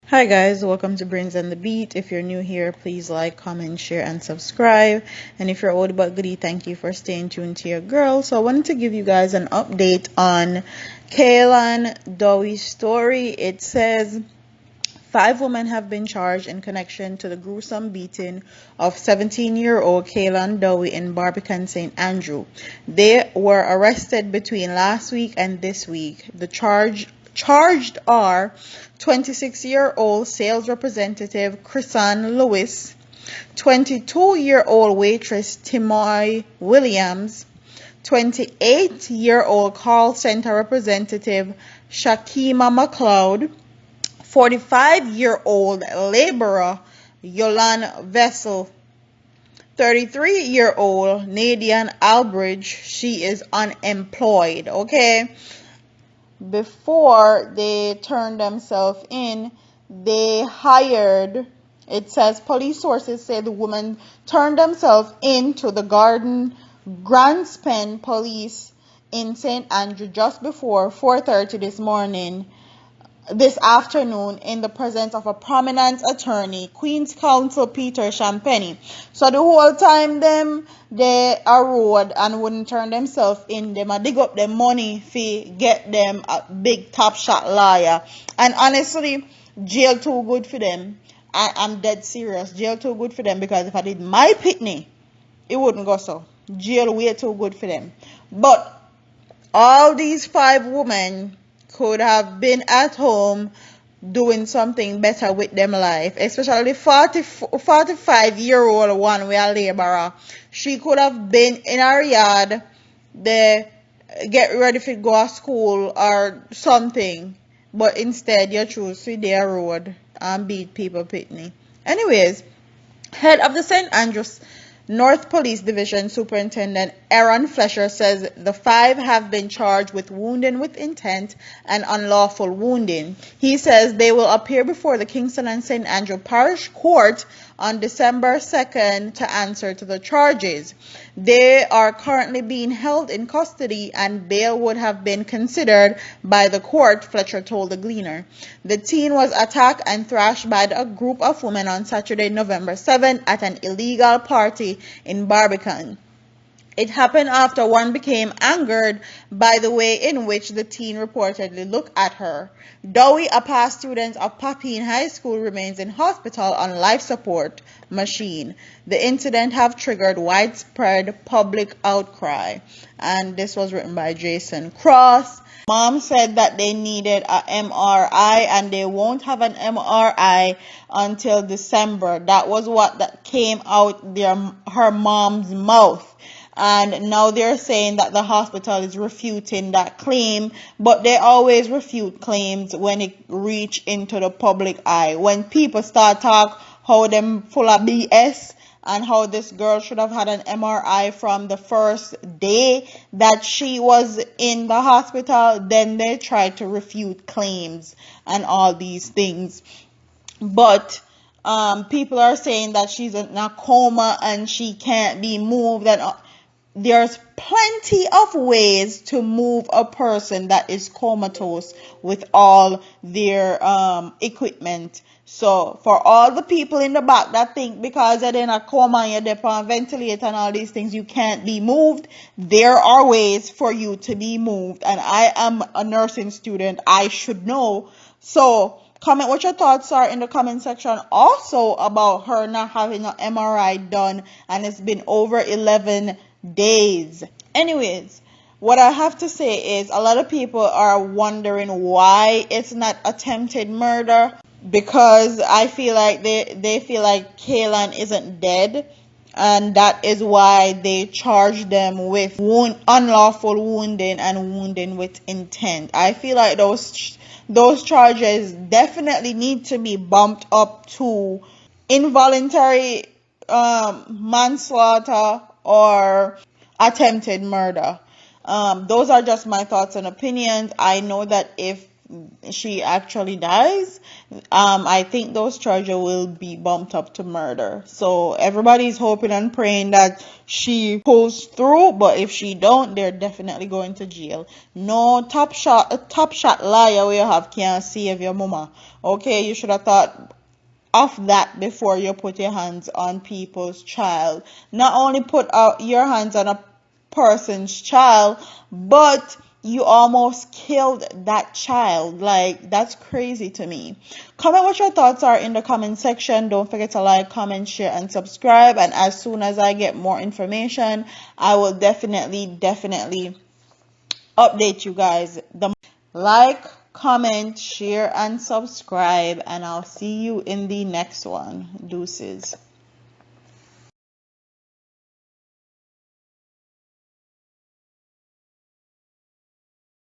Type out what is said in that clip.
Hi guys, welcome to Brains and the Beat. If you're new here, please like, comment, share, and subscribe. And if you're old but goodie, thank you for staying tuned to your girl. So I wanted to give you guys an update on Kaylan Dowie's story. It says 5 women have been charged in connection to the gruesome beating of 17-year-old Kaylan Dowie in Barbican, St. Andrew. They were arrested between last week and this week. The charged are 26-year-old sales representative Chrisan Lewis, 22-year-old waitress Timoy Williams, 28-year-old call center representative Shakima McLeod, 45-year-old laborer Yolan Vessel, 33-year-old Nadian Albridge. She is unemployed, okay? Before they turned themselves in, they hired, it says police sources say the woman turned themselves in to the Grandspen police in St. Andrew just before 4:30 this afternoon in the presence of a prominent attorney, Queen's Counsel Peter Champagne. So the whole time they rode and wouldn't turn themselves in, them a dig up their money fi get them a big top shot liar. And honestly, jail too good for them. I'm dead serious. Jail too good for them, because if I did my pitney, it wouldn't go so. Jail way too good for them. But all these 5 women could have been at home doing something better with them life, especially the 45-year-old one, we are laborer. She could have been in her yard, they get ready to go to school or something, but instead you choose to their road and beat people pitney. Anyways, head of the St. Andrews North Police Division Superintendent Aaron Flesher says the 5 have been charged with wounding with intent and unlawful wounding. He says they will appear before the Kingston and St. Andrew Parish Court on December 2nd to answer to the charges. They are currently being held in custody and bail would have been considered by the court, Fletcher told the Gleaner. The teen was attacked and thrashed by a group of women on Saturday, November 7th at an illegal party in Barbican. It happened after one became angered by the way in which the teen reportedly looked at her. Dowie, a past student of Papine High School, remains in hospital on life support machine. The incident have triggered widespread public outcry. And this was written by Jason Cross. Mom said that they needed a MRI and they won't have an MRI until December. That was what that came out her mom's mouth. And now they're saying that the hospital is refuting that claim, but they always refute claims when it reach into the public eye. When people start talk how them full of BS and how this girl should have had an MRI from the first day that she was in the hospital, then they try to refute claims and all these things. But people are saying that she's in a coma and she can't be moved, and there's plenty of ways to move a person that is comatose with all their equipment. So for all the people in the back that think because you're in a coma and you're on a ventilator and all these things, you can't be moved, there are ways for you to be moved. And I am a nursing student, I should know. So comment what your thoughts are in the comment section also about her not having an MRI done, and it's been over 11 days. Anyways, what I have to say is a lot of people are wondering why it's not attempted murder, because I feel like they feel like Kaylan isn't dead, and that is why they charge them with unlawful wounding and wounding with intent. I feel like those charges definitely need to be bumped up to involuntary manslaughter or attempted murder. Those are just my thoughts and opinions. I know that if she actually dies, I think those charges will be bumped up to murder. So everybody's hoping and praying that she pulls through, but if she don't, they're definitely going to jail. No top shot liar we have can't save your mama. Okay, you should have thought of that before you put your hands on people's child. Not only put out your hands on a person's child, but you almost killed that child. Like, that's crazy to me. Comment what your thoughts are in the comment section. Don't forget to like, comment, share, and subscribe. And as soon as I get more information, I will definitely update you guys. Like, comment, share, and subscribe, and I'll see you in the next one. Deuces.